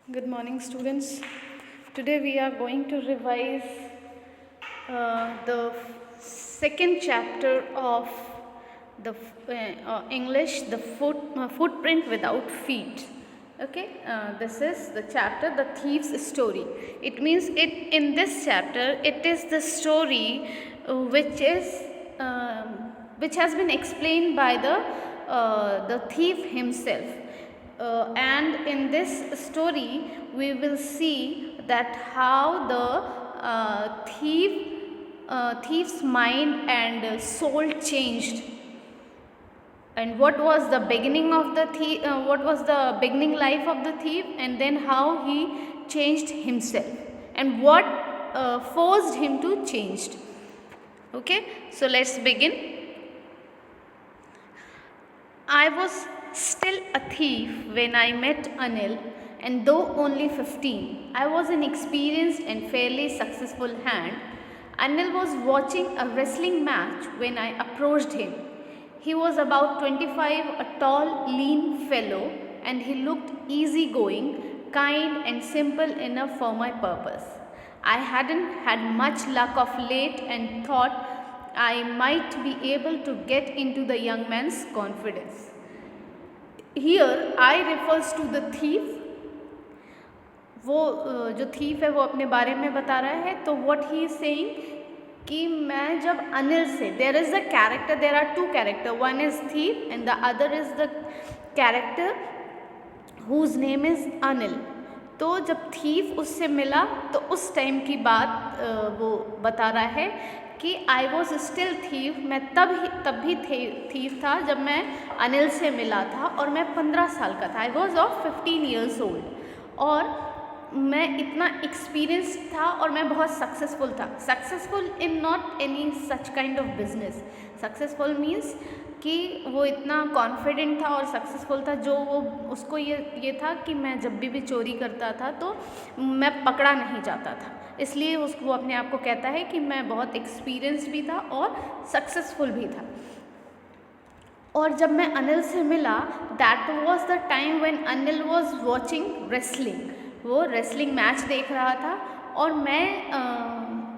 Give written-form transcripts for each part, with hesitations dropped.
Good morning, students. Today we are going to revise the second chapter of the English, the footprint without feet. Okay, this is the chapter, the thief's story. It means in this chapter it is the story which has been explained by the thief himself. And in this story we will see that how the thief's mind and soul changed, and what was the beginning of the thief, what was the beginning life of the thief, and then how he changed himself and what forced him to change. Okay, so let's begin. I was still a thief when I met Anil, and though only 15, I was an experienced and fairly successful hand. Anil was watching a wrestling match when I approached him. He was about 25, a tall, lean fellow, and he looked easygoing, kind, and simple enough for my purpose. I hadn't had much luck of late and thought I might be able to get into the young man's confidence. Here I refers to the thief. वो जो thief है वो अपने बारे में बता रहा है. तो what he is saying कि मैं जब अनिल से, there is a character, there are two character, one is thief and the other is the character whose name is Anil. तो जब thief उससे मिला तो उस टाइम की बात वो बता रहा है कि आई वॉज स्टिल थीफ, मैं तब भी थीफ था जब मैं अनिल से मिला था और मैं 15 साल का था. I was of 15 years old और मैं इतना एक्सपीरियंस था और मैं बहुत सक्सेसफुल था. Successful in not any such kind of business. Successful means कि वो इतना कॉन्फिडेंट था और सक्सेसफुल था जो वो उसको ये था कि मैं जब भी चोरी करता था तो मैं पकड़ा नहीं जाता था, इसलिए उसको अपने आप को कहता है कि मैं बहुत एक्सपीरियंस भी था और सक्सेसफुल भी था. और जब मैं अनिल से मिला, that was the time when Anil was watching wrestling. वो रेसलिंग मैच देख रहा था और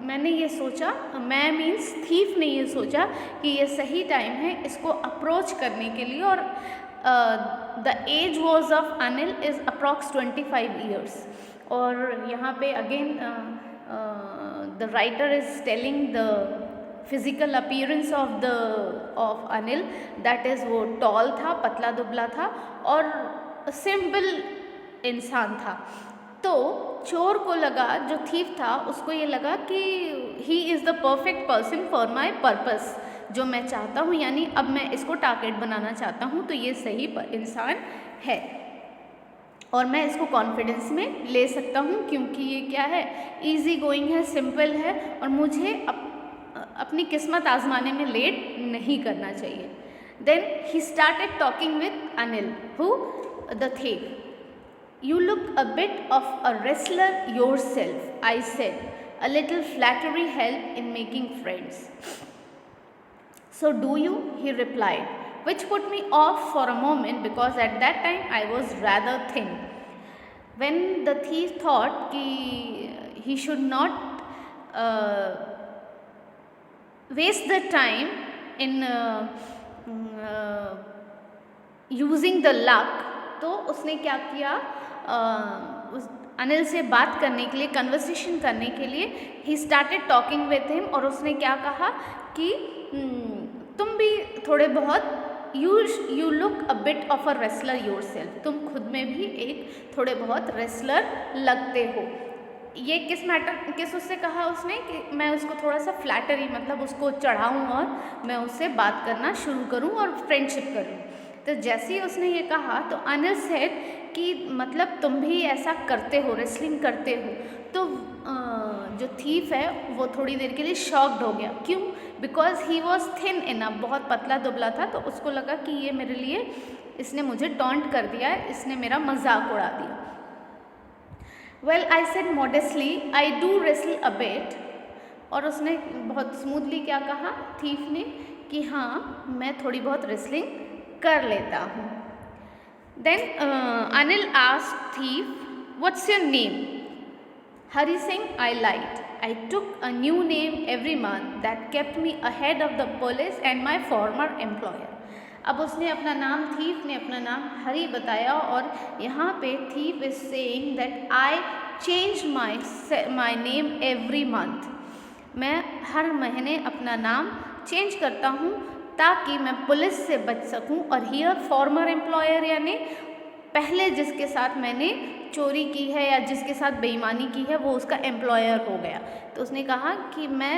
मैंने ये सोचा, मैं मीन्स थीफ ने ये सोचा कि ये सही टाइम है इसको अप्रोच करने के लिए. और the age was of Anil is approx 25 years. और यहाँ पे again the writer is telling the physical appearance of Anil, that is वो टॉल था, पतला दुबला था और सिंपल इंसान था. तो चोर को लगा, जो थीफ था उसको ये लगा कि he is the perfect person for my purpose, जो मैं चाहता हूँ, यानी अब मैं इसको टारगेट बनाना चाहता हूँ तो ये सही इंसान है और मैं इसको कॉन्फिडेंस में ले सकता हूँ क्योंकि ये क्या है, इजी गोइंग है, सिंपल है और मुझे अपनी किस्मत आजमाने में लेट नहीं करना चाहिए. Then he started talking with Anil, who the thief. You look a bit of a wrestler yourself, I said. A little flattery helped in making friends. So do you? He replied, which put me off for a moment because at that time I was rather thin. When the thief thought that he should not waste the time in using the luck, तो उसने क्या किया, उस अनिल से बात करने के लिए, कन्वर्सेशन करने के लिए ही स्टार्टेड टॉकिंग विद हिम. और उसने क्या कहा कि तुम भी थोड़े बहुत you look a bit of a wrestler your self, तुम खुद में भी एक थोड़े बहुत रेसलर लगते हो. ये किस उससे कहा उसने कि मैं उसको थोड़ा सा फ्लैटरी, मतलब उसको चढ़ाऊँ और मैं उससे बात करना शुरू करूँ और फ्रेंडशिप करूँ. तो जैसे ही उसने ये कहा तो अनिल सेड कि मतलब तुम भी ऐसा करते हो, रेसलिंग करते हो. तो जो थीफ है वो थोड़ी देर के लिए शॉक्ड हो गया. क्यों? Because he was thin enough, बहुत पतला दुबला था. तो उसको लगा कि ये मेरे लिए, इसने मुझे टॉन्ट कर दिया है, इसने मेरा मजाक उड़ा दिया. Well I said modestly, I do wrestle a bit. और उसने बहुत स्मूथली क्या कहा थीफ ने कि हाँ मैं थोड़ी बहुत रेसलिंग कर लेता हूँ. Then Anil asked thief, What's your name? Hari Singh, I lied. I took a new name every month that kept me ahead of the police and my former employer. अब उसने अपना नाम, थीफ ने अपना नाम हरी बताया और यहाँ पे thief is saying that I change my name every month. मैं हर महीने अपना नाम चेंज करता हूँ ताकि मैं पुलिस से बच सकूँ. और हियर फॉर्मर एम्प्लॉयर यानी पहले जिसके साथ मैंने चोरी की है या जिसके साथ बेईमानी की है वो उसका एम्प्लॉयर हो गया. तो उसने कहा कि मैं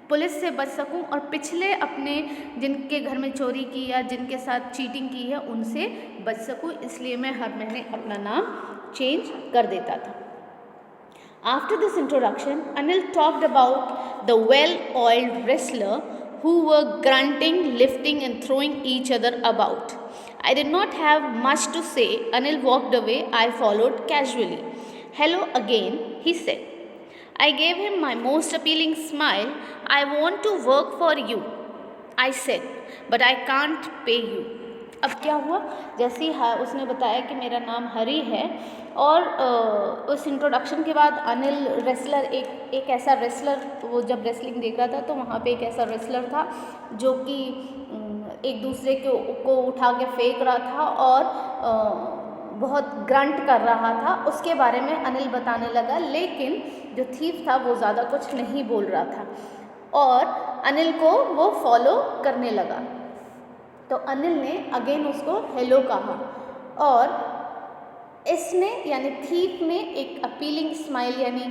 पुलिस से बच सकूं और पिछले अपने जिनके घर में चोरी की या जिनके साथ चीटिंग की है उनसे बच सकूं, इसलिए मैं हर महीने अपना नाम चेंज कर देता था. After this introduction, Anil talked about the well-oiled wrestler who were grunting, lifting and throwing each other about. I did not have much to say. Anil walked away. I followed casually. Hello again, he said. I gave him my most appealing smile. I want to work for you, I said, but I can't pay you. अब क्या हुआ, जैसे ही उसने बताया कि मेरा नाम हरी है और उस इंट्रोडक्शन के बाद अनिल रेसलर एक ऐसा रेसलर, वो जब रेसलिंग देख रहा था तो वहाँ पे एक ऐसा रेसलर था जो कि एक दूसरे को उठा के फेंक रहा था और बहुत ग्रंट कर रहा था, उसके बारे में अनिल बताने लगा. लेकिन जो थीफ था वो ज़्यादा कुछ नहीं बोल रहा था और अनिल को वो फॉलो करने लगा. तो अनिल ने अगेन उसको हेलो कहा और इसने यानी थीफ ने एक अपीलिंग स्माइल यानी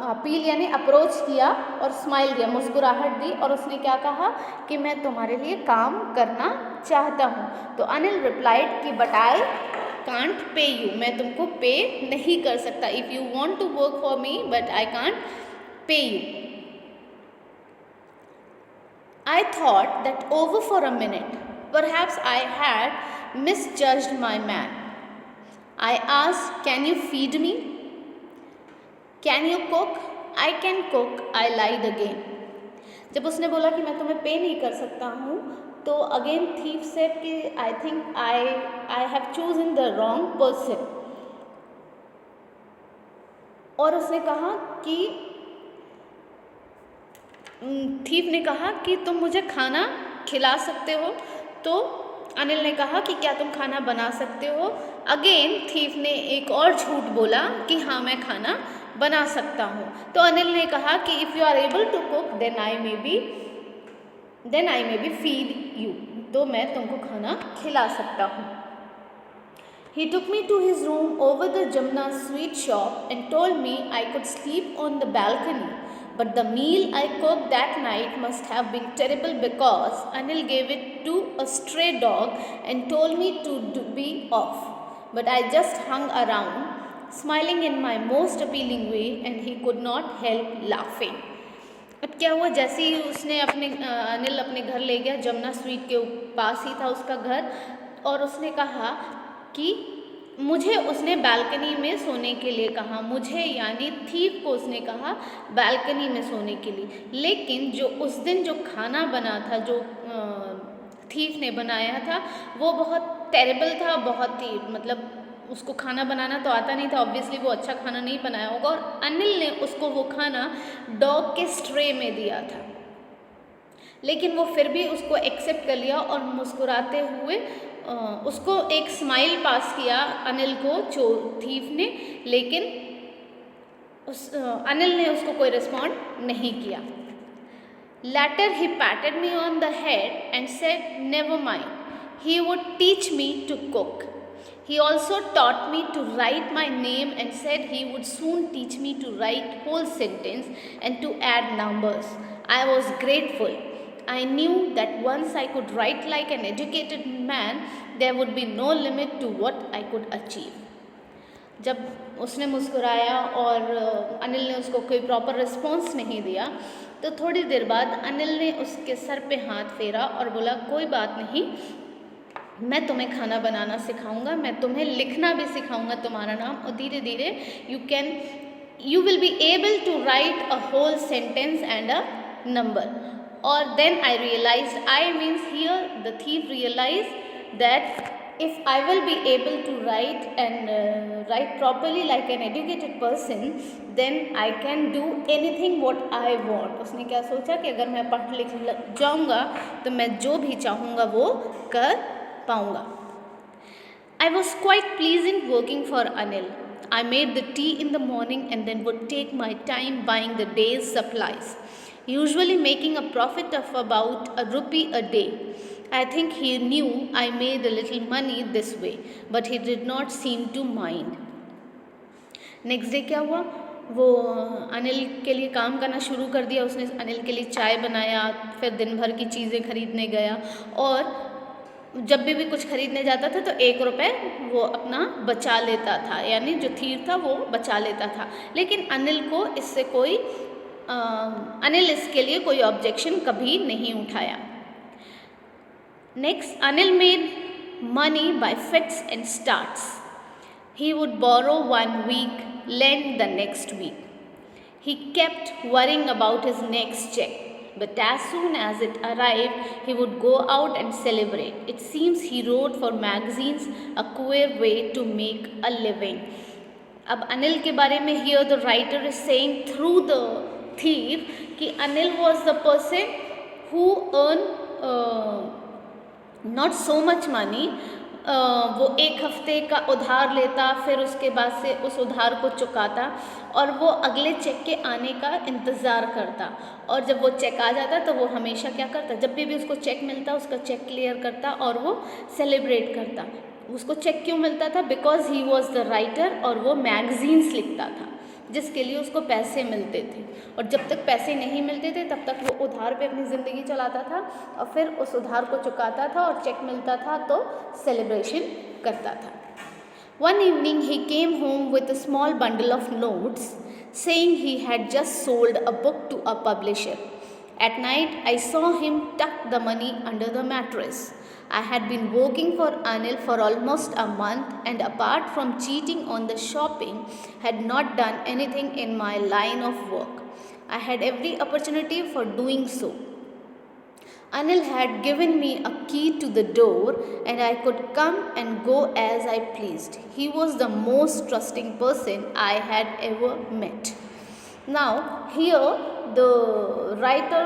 अपील यानी अप्रोच किया और स्माइल दिया, मुस्कुराहट दी और उसने क्या कहा कि मैं तुम्हारे लिए काम करना चाहता हूँ. तो अनिल रिप्लाइड कि but I can't pay you, मैं तुमको पे नहीं कर सकता. If you want to work for me but I can't pay you. I thought that over for a minute. Perhaps I had misjudged my man. I asked, can you feed me? Can you cook? I can cook. I lied again. जब उसने बोला कि मैं तुम्हें पे नहीं कर सकता हूँ तो अगेन थीफ से कि I think I have chosen the wrong person. और उसने कहा कि थीफ ने कहा कि तुम मुझे खाना खिला सकते हो. तो अनिल ने कहा कि क्या तुम खाना बना सकते हो. अगेन थीफ ने एक और झूठ बोला कि हाँ मैं खाना बना सकता हूँ. तो अनिल ने कहा कि if you are able to cook then I may be feed you, तो मैं तुमको खाना खिला सकता हूँ. He took me to his room over the Jamna sweet shop and told me I could sleep on the balcony. But the meal I cooked that night must have been terrible because Anil gave it to a stray dog and told me to be off. But I just hung around, smiling in my most appealing way, and he could not help laughing. अब क्या हुआ, जैसे ही उसने अनिल अपने घर ले गया, Jamuna sweet के पास ही था उसका घर, और उसने कहा कि मुझे उसने बालकनी में सोने के लिए कहा, मुझे यानी थीफ को उसने कहा बालकनी में सोने के लिए. लेकिन जो उस दिन जो खाना बना था, जो थीफ ने बनाया था, वो बहुत टेरेबल था, बहुत ही मतलब उसको खाना बनाना तो आता नहीं था, ऑब्वियसली वो अच्छा खाना नहीं बनाया होगा. और अनिल ने उसको वो खाना डॉग के स्ट्रे में दिया था, लेकिन वो फिर भी उसको एक्सेप्ट कर लिया और मुस्कुराते हुए उसको एक स्माइल पास किया अनिल को थीफ ने. लेकिन अनिल ने उसको कोई रिस्पॉन्ड नहीं किया. Later he patted me on the head and said, never mind, he would teach me to cook. He also taught me to write my name and said he would soon teach me to write whole sentence and to add numbers. I was grateful. I knew that once I could write like an educated man, there would be no limit to what I could achieve. जब उसने मुस्कुराया और अनिल ने उसको कोई proper response नहीं दिया, तो थोड़ी देर बाद अनिल ने उसके सर पे हाथ फेरा और बोला, कोई बात नहीं, मैं तुम्हें खाना बनाना सिखाऊंगा, मैं तुम्हें लिखना भी सिखाऊंगा तुम्हारा नाम, और धीरे धीरे you will be able to write a whole sentence and a number. Or then I realized, I means here the thief realized that if I will be able to write and write properly like an educated person, then I can do anything what I want. उसने क्या सोचा कि अगर मैं पढ़ लिख जाऊँगा तो मैं जो भी चाहूँगा वो कर पाऊँगा. I was quite pleasant working for Anil. I made the tea in the morning and then would take my time buying the day's supplies, usually making a profit of about ₹1 a day. I think he knew I made a little money this way, but he did not seem to mind. Next day क्या हुआ, वो अनिल के लिए काम करना शुरू कर दिया. उसने अनिल के लिए चाय बनाया, फिर दिन भर की चीज़ें खरीदने गया और जब भी कुछ खरीदने जाता था तो ₹1 वो अपना बचा लेता था, यानी जो थीव था वो बचा लेता था. लेकिन अनिल को इससे कोई अनिल इसके लिए कोई ऑब्जेक्शन कभी नहीं उठाया. Next, Anil made money by fits and starts. He would borrow one week, lend the next week. He kept worrying about his next check, but as soon as it arrived, he would go out and celebrate. It seems he wrote for magazines, a queer way to make a living. अब अनिल के बारे में here the writer is saying through the thief कि Anil was the person who earned not so much money. वो 1 हफ्ते का उधार लेता, फिर उसके बाद से उस उधार को चुकाता और वो अगले चेक के आने का इंतज़ार करता. और जब वो चेक आ जाता तो वो हमेशा क्या करता, जब भी उसको चेक मिलता उसका चेक क्लियर करता और वो सेलिब्रेट करता. उसको चेक क्यों मिलता था? Because he was the writer और वो मैगजीन्स लिखता था जिसके लिए उसको पैसे मिलते थे. और जब तक पैसे नहीं मिलते थे तब तक वो उधार पे अपनी ज़िंदगी चलाता था और फिर उस उधार को चुकाता था और चेक मिलता था तो सेलिब्रेशन करता था. One evening he came home with a small bundle of notes saying he had just sold a book to a publisher. At night I saw him tuck the money under the mattress. I had been working for Anil for almost a month and apart from cheating on the shopping, had not done anything in my line of work. I had every opportunity for doing so. Anil had given me a key to the door and I could come and go as I pleased. He was the most trusting person I had ever met. Now here the writer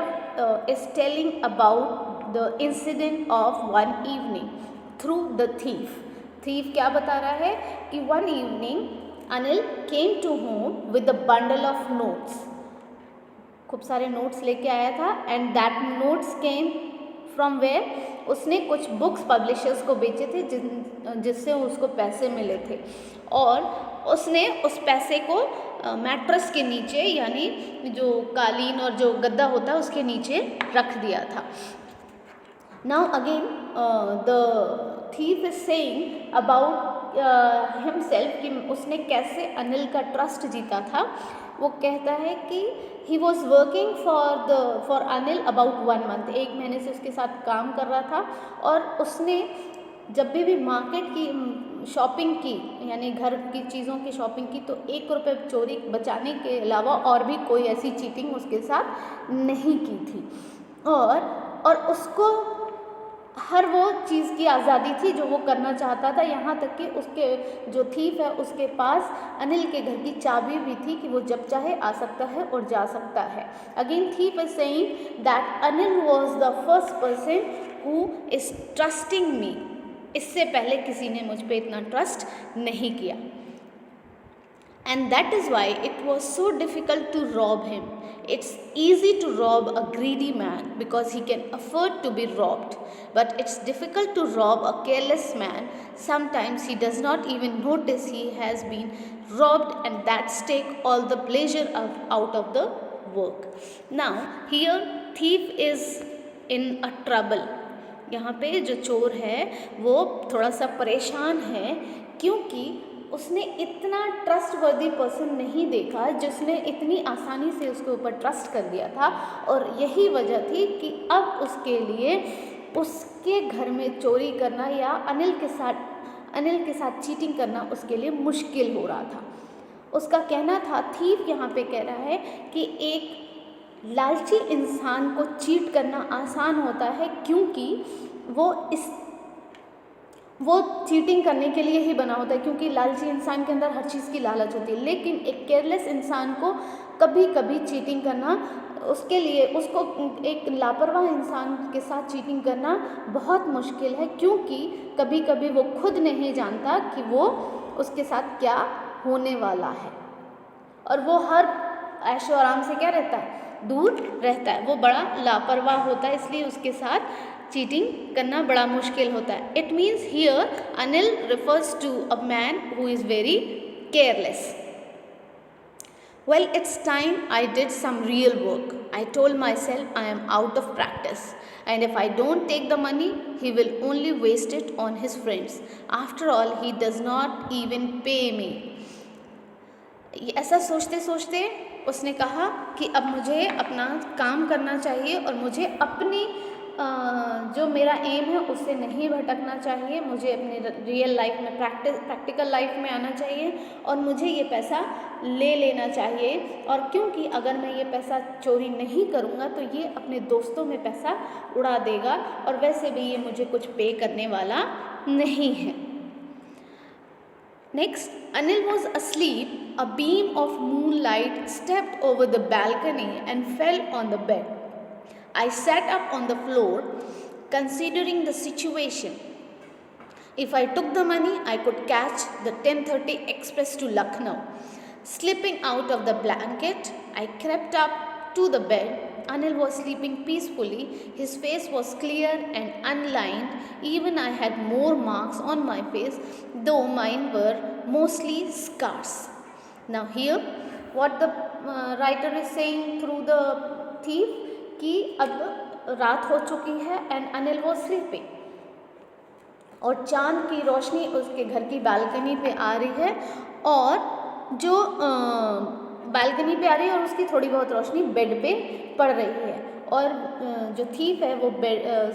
is telling about the incident of one evening through the thief. Thief क्या बता रहा है कि one evening Anil came to home with a bundle of notes. खूब सारे notes लेके आया था and that notes came from where? उसने कुछ बुक्स पब्लिशर्स को बेचे थे जिससे उसको पैसे मिले थे और उसने उस पैसे को मैट्रेस के नीचे, यानी जो कालीन और जो गद्दा होता है उसके नीचे रख दिया था. Now again the thief is saying about himself कि उसने कैसे अनिल का ट्रस्ट जीता था. वो कहता है कि he was working for Anil about 1 month. 1 महीने से उसके साथ काम कर रहा था और उसने जब भी मार्केट की शॉपिंग की, यानी घर की चीज़ों की शॉपिंग की, तो ₹1 चोरी बचाने के अलावा और भी कोई ऐसी चीटिंग उसके साथ नहीं की थी. और उसको हर वो चीज़ की आज़ादी थी जो वो करना चाहता था. यहाँ तक कि उसके जो थीफ है उसके पास अनिल के घर की चाबी भी थी कि वो जब चाहे आ सकता है और जा सकता है. Again thief is saying that Anil was the first person who is trusting मी. इससे पहले किसी ने मुझ पर इतना ट्रस्ट नहीं किया. And that is why it was so difficult to rob him. It's easy to rob a greedy man because he can afford to be robbed. But it's difficult to rob a careless man. Sometimes he does not even notice he has been robbed and that's take all the pleasure out of the work. Now here thief is in a trouble. यहाँ पे जो चोर है वो थोड़ा सा परेशान है क्योंकि उसने इतना ट्रस्टवर्दी पर्सन नहीं देखा जिसने इतनी आसानी से उसके ऊपर ट्रस्ट कर दिया था. और यही वजह थी कि अब उसके लिए उसके घर में चोरी करना या अनिल के साथ चीटिंग करना उसके लिए मुश्किल हो रहा था. उसका कहना था, थीफ यहाँ पे कह रहा है कि एक लालची इंसान को चीट करना आसान होता है क्योंकि वो चीटिंग करने के लिए ही बना होता है, क्योंकि लालची इंसान के अंदर हर चीज़ की लालच होती है। लेकिन एक केयरलेस इंसान को कभी कभी चीटिंग करना, उसके लिए उसको एक लापरवाह इंसान के साथ चीटिंग करना बहुत मुश्किल है, क्योंकि कभी कभी वो खुद नहीं जानता कि वो उसके साथ क्या होने वाला है, और वो हर ऐशो आराम से क्या रहता है, दूर रहता है। वो बड़ा लापरवाह होता है, इसलिए उसके साथ चीटिंग करना बड़ा मुश्किल होता है। It means here Anil refers to a man who is very careless. Well, it's time I did some real work. I told myself I am out of practice, and if I don't take the money, he will only waste it on his friends. After all, he does not even pay me. ऐसा सोचते सोचते उसने कहा कि अब मुझे अपना काम करना चाहिए और मुझे अपनी जो मेरा एम है उससे नहीं भटकना चाहिए, मुझे अपने रियल लाइफ में प्रैक्टिकल लाइफ में आना चाहिए और मुझे ये पैसा ले लेना चाहिए। और क्योंकि अगर मैं ये पैसा चोरी नहीं करूँगा तो ये अपने दोस्तों में पैसा उड़ा देगा, और वैसे भी ये मुझे कुछ पे करने वाला नहीं है। Next, Anil was asleep. A beam of moonlight stepped over the balcony and fell on the bed. I sat up on the floor, considering the situation. If I took the money, I could catch the 10:30 express to Lucknow. Slipping out of the blanket, I crept up to the bed. Anil was sleeping peacefully. His face was clear and unlined. Even I had more marks on my face, though mine were mostly scars. Now here, what the writer is saying through the thief, कि अब रात हो चुकी है and Anil वो sleeping, और चांद की रोशनी उसके घर की बालकनी पे आ रही है, और जो बालकनी पे आ रही है और उसकी थोड़ी बहुत रोशनी बेड पे पड़ रही है, और जो थीफ है वो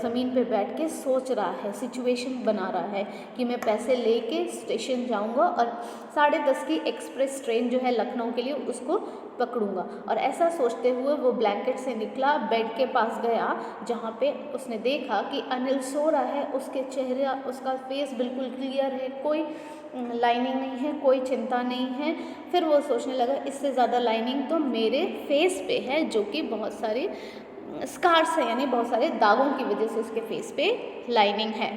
ज़मीन पे बैठ के सोच रहा है, सिचुएशन बना रहा है कि मैं पैसे लेके स्टेशन जाऊंगा और 10:30 की एक्सप्रेस ट्रेन जो है लखनऊ के लिए उसको पकड़ूंगा। और ऐसा सोचते हुए वो ब्लैंकेट से निकला, बेड के पास गया जहाँ पे उसने देखा कि अनिल सो रहा है, उसके चेहरा उसका फेस बिल्कुल क्लियर है, कोई लाइनिंग नहीं है, कोई चिंता नहीं है। फिर वो सोचने लगा इससे ज़्यादा लाइनिंग तो मेरे फेस पे है, जो कि बहुत सारे स्कार्स है, यानी बहुत सारे दागों की वजह से उसके फेस पे लाइनिंग है।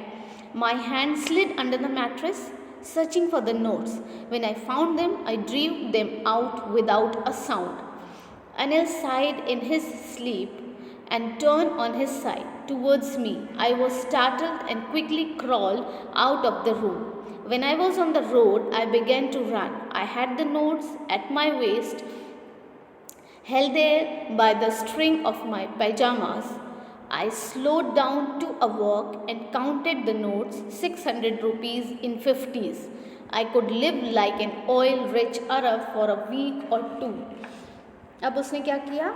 My hand slid under the mattress searching for the notes. When I found them, I drew them out without a sound. Anil sighed in his sleep and turned on his side towards me. I was startled and quickly crawled out of the room. When I was on the road, I began to run. I had the notes at my waist, held there by the string of my pajamas. I slowed down to a walk and counted the notes, 600 rupees in 50s. I could live like an oil-rich Arab for a week or two. अब उसने क्या किया,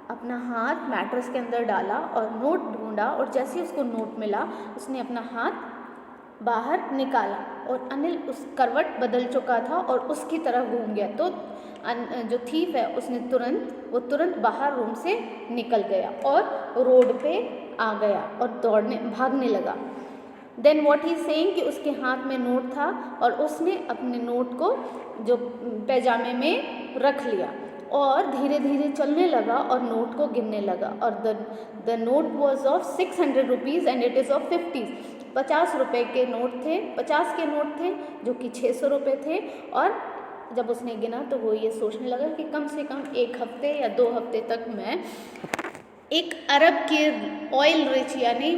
अपना हाथ mattress के अंदर डाला और नोट ढूंढा, और जैसे ही उसको नोट मिला उसने अपना हाथ बाहर निकाला, और अनिल उस करवट बदल चुका था और उसकी तरफ घूम गया। तो जो थीफ है उसने तुरंत बाहर रूम से निकल गया और रोड पे आ गया और भागने लगा। देन व्हाट ही सेइंग कि उसके हाथ में नोट था और उसने अपने नोट को जो पैजामे में रख लिया और धीरे धीरे चलने लगा और नोट को गिनने लगा। और the note was of 600 rupees and it is of 50। 50 रुपये के नोट थे, 50 के नोट थे जो कि 600 रुपये थे। और जब उसने गिना तो वो ये सोचने लगा कि कम से कम 1 हफ्ते या 2 हफ्ते तक मैं एक अरब के ऑयल रिच, यानी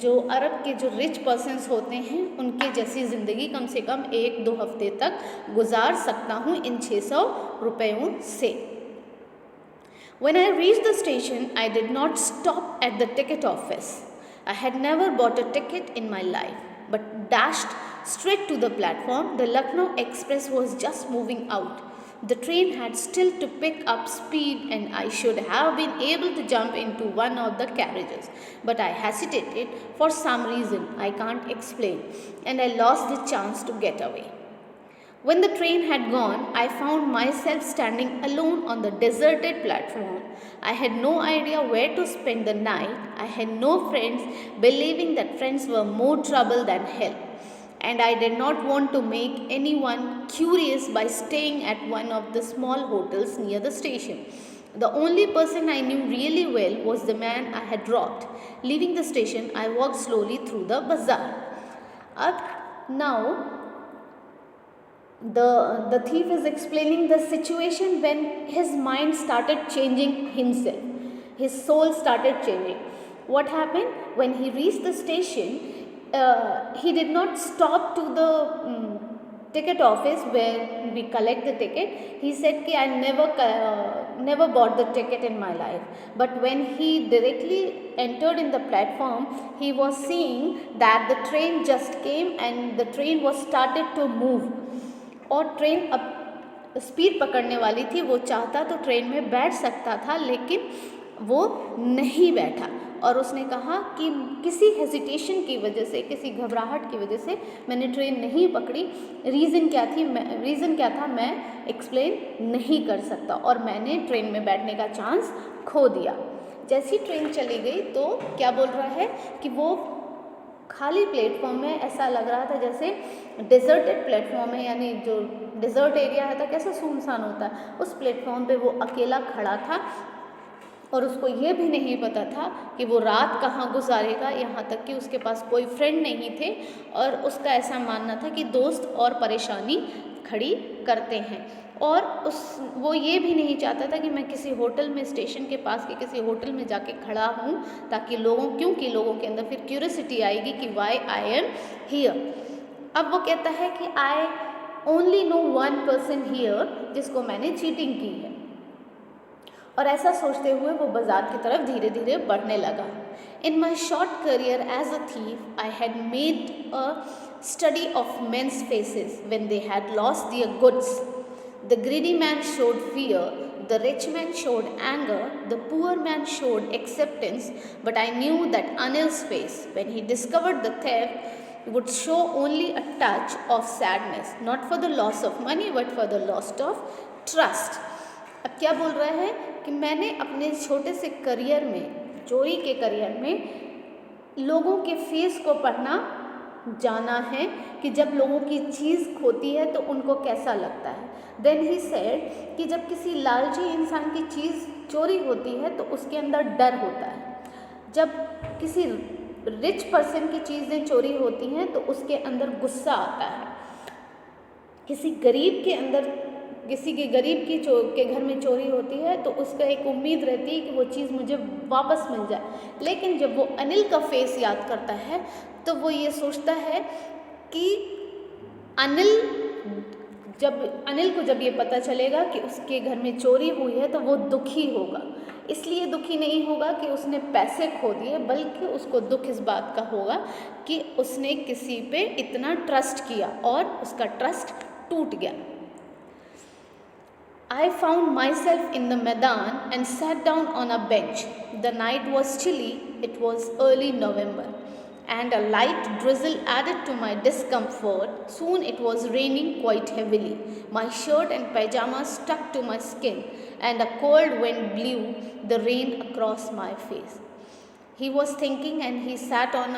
जो अरब के जो रिच पर्सन्स होते हैं उनके जैसी ज़िंदगी कम से कम 1-2 हफ्ते तक गुजार सकता हूँ इन 600 रुपयों से। When I reached the station, I did not stop at the ticket office. I had never bought a ticket in my life, but dashed straight to the platform. The Lucknow Express was just moving out. The train had still to pick up speed and I should have been able to jump into one of the carriages. But I hesitated for some reason I can't explain, and I lost the chance to get away. When the train had gone, I found myself standing alone on the deserted platform. I had no idea where to spend the night. I had no friends, believing that friends were more trouble than help. and I did not want to make anyone curious by staying at one of the small hotels near the station. The only person I knew really well was the man I had robbed. Leaving the station, I walked slowly through the bazaar. Now, the thief is explaining the situation when his mind started changing himself. His soul started changing. What happened? When he reached the station, he did not stop to the ticket office where we collect the ticket. He said कि I never bought the ticket in my life. But when he directly entered in the platform, he was seeing that the train just came and the train was started to move. और train अब speed पकड़ने वाली थी. वो चाहता तो train में बैठ सकता था, लेकिन वो नहीं बैठा. और उसने कहा कि किसी हेजिटेशन की वजह से, किसी घबराहट की वजह से मैंने ट्रेन नहीं पकड़ी. रीज़न क्या था मैं एक्सप्लेन नहीं कर सकता, और मैंने ट्रेन में बैठने का चांस खो दिया. जैसी ट्रेन चली गई तो क्या बोल रहा है कि वो खाली प्लेटफॉर्म में ऐसा लग रहा था जैसे डिज़र्टेड प्लेटफॉर्म है, यानी जो डिज़र्ट एरिया है था कैसा सुनसान होता है, उस प्लेटफॉर्म पे वो अकेला खड़ा था. और उसको ये भी नहीं पता था कि वो रात कहाँ गुजारेगा, यहाँ तक कि उसके पास कोई फ्रेंड नहीं थे. और उसका ऐसा मानना था कि दोस्त और परेशानी खड़ी करते हैं. और वो ये भी नहीं चाहता था कि मैं किसी होटल में, स्टेशन के पास के किसी होटल में जाके खड़ा हूँ, ताकि क्योंकि लोगों के अंदर फिर क्यूरियोसिटी आएगी कि वाई आई एम हियर. अब वो कहता है कि I only know one person here जिसको मैंने चीटिंग की है. और ऐसा सोचते हुए वो बाज़ार की तरफ धीरे धीरे बढ़ने लगा. In my short career as a thief I had made a study of men's faces when they had lost their goods. The greedy man showed fear, the rich man showed anger, the poor man showed acceptance, but I knew that Anil's face, when he discovered the theft, would show only a touch of sadness, not for the loss of money, but for the loss of trust. अब क्या बोल रहा है कि मैंने अपने छोटे से करियर में, चोरी के करियर में, लोगों के फेस को पढ़ना जाना है कि जब लोगों की चीज़ खोती है तो उनको कैसा लगता है. देन ही सेड कि जब किसी लालची इंसान की चीज़ चोरी होती है तो उसके अंदर डर होता है. जब किसी रिच पर्सन की चीज़ें चोरी होती हैं तो उसके अंदर गुस्सा आता है. किसी गरीब के घर में चोरी होती है तो उसका एक उम्मीद रहती है कि वो चीज़ मुझे वापस मिल जाए. लेकिन जब वो अनिल का फेस याद करता है तो वो ये सोचता है कि अनिल को जब ये पता चलेगा कि उसके घर में चोरी हुई है तो वो दुखी होगा. इसलिए दुखी नहीं होगा कि उसने पैसे खो दिए, बल्कि उसको दुख इस बात का होगा कि उसने किसी पे इतना ट्रस्ट किया और उसका ट्रस्ट टूट गया. I found myself in the Maidan and sat down on a bench. The night was chilly. It was early November, and a light drizzle added to my discomfort. Soon it was raining quite heavily. My shirt and pajamas stuck to my skin, and a cold wind blew the rain across my face. He was thinking and he sat on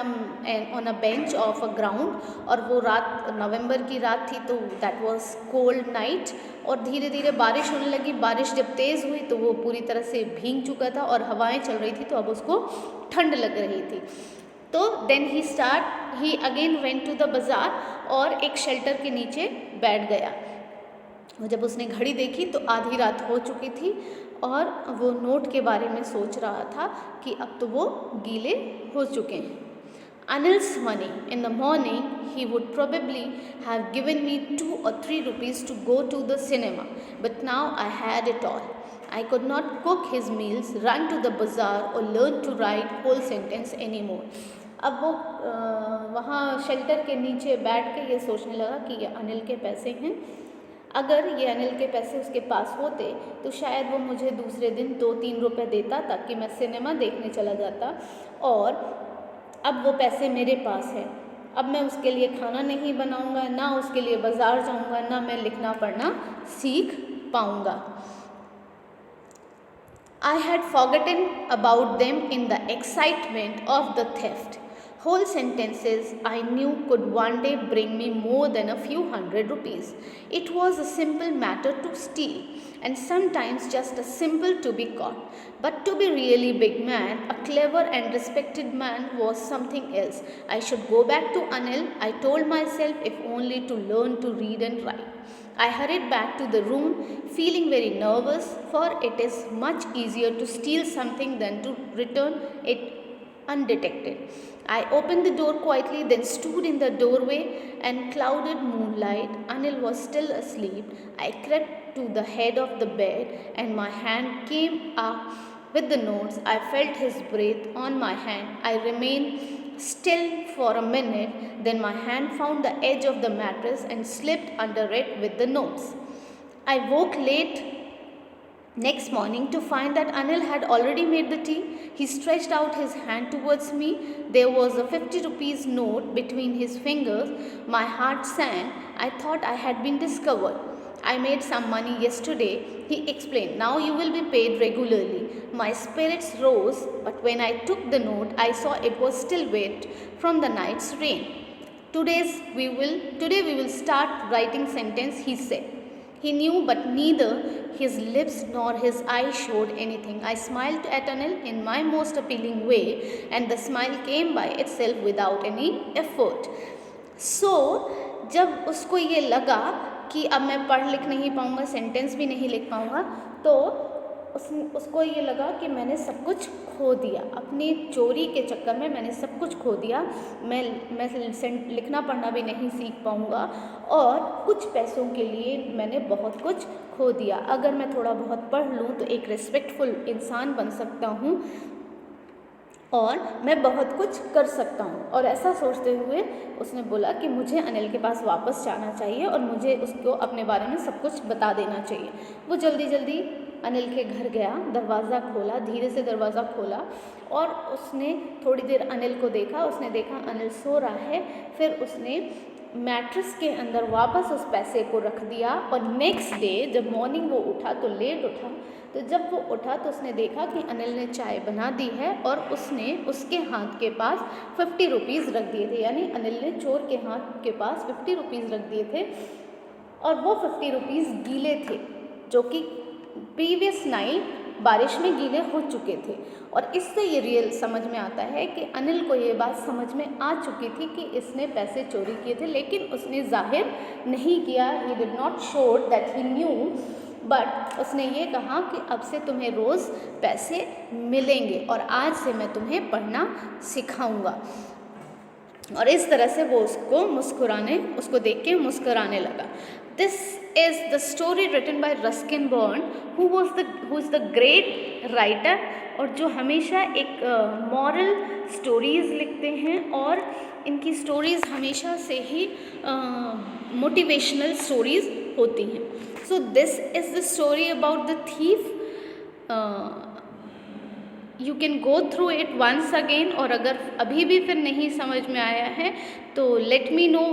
a bench of a ground. और वो रात नवंबर की रात थी तो that was cold night. और धीरे धीरे बारिश होने लगी. बारिश जब तेज़ हुई तो वो पूरी तरह से भीग चुका था और हवाएं चल रही थी तो अब उसको ठंड लग रही थी. तो then he again went to the बाज़ार और एक शेल्टर के नीचे बैठ गया. और जब उसने घड़ी देखी तो आधी रात हो चुकी थी और वो नोट के बारे में सोच रहा था कि अब तो वो गीले हो चुके हैं. Anil's money. In the morning, he would probably have given me 2 or 3 rupees to go to the cinema, but now I had it all. I could not cook his meals, run to the bazaar, or learn to write whole sentence anymore. अब वो वहाँ shelter के नीचे बैठ के ये सोचने लगा कि ये अनिल के पैसे हैं. अगर ये अनिल के पैसे उसके पास होते तो शायद वो मुझे दूसरे दिन 2-3 रुपए देता ताकि मैं सिनेमा देखने चला जाता. और अब वो पैसे मेरे पास हैं. अब मैं उसके लिए खाना नहीं बनाऊंगा, ना उसके लिए बाज़ार जाऊंगा, ना मैं लिखना पढ़ना सीख पाऊंगा. I had forgotten about them in the excitement of the theft. whole sentences I knew could one day bring me more than a few hundred rupees. It was a simple matter to steal, and sometimes just a simple to be caught. But to be really big man, a clever and respected man, was something else. I should go back to Anil, I told myself, if only to learn to read and write. I hurried back to the room, feeling very nervous, for it is much easier to steal something than to return it undetected. I opened the door quietly, then stood in the doorway and clouded moonlight. Anil was still asleep. I crept to the head of the bed and my hand came up with the notes. I felt his breath on my hand. I remained still for a minute, then my hand found the edge of the mattress and slipped under it with the notes. I woke late next morning to find that Anil had already made the tea. He stretched out his hand towards me. There was a 50 rupees note between his fingers. My heart sank. I thought I had been discovered. I made some money yesterday, he explained. Now you will be paid regularly. My spirits rose, but when I took the note, I saw it was still wet from the night's rain. Today we will start writing sentence, he said. He knew, but neither his lips nor his eyes showed anything. I smiled at Anil in my most appealing way, and the smile came by itself without any effort. So, जब उसको ये लगा कि अब मैं पढ़ लिख नहीं पाऊँगा, सेंटेंस भी नहीं लिख पाऊँगा, तो उसको ये लगा कि मैंने सब कुछ खो दिया, अपनी चोरी के चक्कर में मैंने सब कुछ खो दिया, मैं लिखना पढ़ना भी नहीं सीख पाऊँगा और कुछ पैसों के लिए मैंने बहुत कुछ खो दिया। अगर मैं थोड़ा बहुत पढ़ लूँ तो एक रिस्पेक्टफुल इंसान बन सकता हूँ और मैं बहुत कुछ कर सकता हूँ। और ऐसा सोचते हुए उसने बोला कि मुझे अनिल के पास वापस जाना चाहिए और मुझे उसको अपने बारे में सब कुछ बता देना चाहिए। वो जल्दी जल्दी अनिल के घर गया, दरवाज़ा खोला, धीरे से दरवाज़ा खोला और उसने थोड़ी देर अनिल को देखा। उसने देखा अनिल सो रहा है, फिर उसने मैट्रेस के अंदर वापस उस पैसे को रख दिया। और नेक्स्ट डे जब मॉर्निंग वो उठा तो लेट उठा, तो जब वो उठा तो उसने देखा कि अनिल ने चाय बना दी है और उसने उसके हाथ के पास 50 रुपीज़ रख दिए थे। यानी अनिल ने चोर के हाथ के पास 50 रुपीज़ रख दिए थे और वो 50 रुपीज़ गीले थे, जो कि प्रीवियस नाइट बारिश में गीले हो चुके थे। और इससे ये रियल समझ में आता है कि अनिल को ये बात समझ में आ चुकी थी कि इसने पैसे चोरी किए थे, लेकिन उसने जाहिर नहीं किया। He did not show that he new, but उसने ये कहा कि अब से तुम्हें रोज़ पैसे मिलेंगे और आज से मैं तुम्हें पढ़ना सिखाऊंगा। और इस तरह से वो उसको देख के मुस्कुराने लगा। This is the story written by Ruskin Bond, who is the great writer, और जो हमेशा एक मॉरल स्टोरीज़ लिखते हैं और इनकी स्टोरीज़ हमेशा से ही मोटिवेशनल स्टोरीज़ होती हैं। So this is the story about the thief. You can go through it once again, और अगर अभी भी फिर नहीं समझ में आया है तो let me know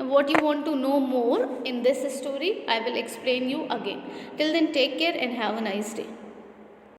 what you want to know more in this story. I will explain you again. Till then, take care and have a nice day.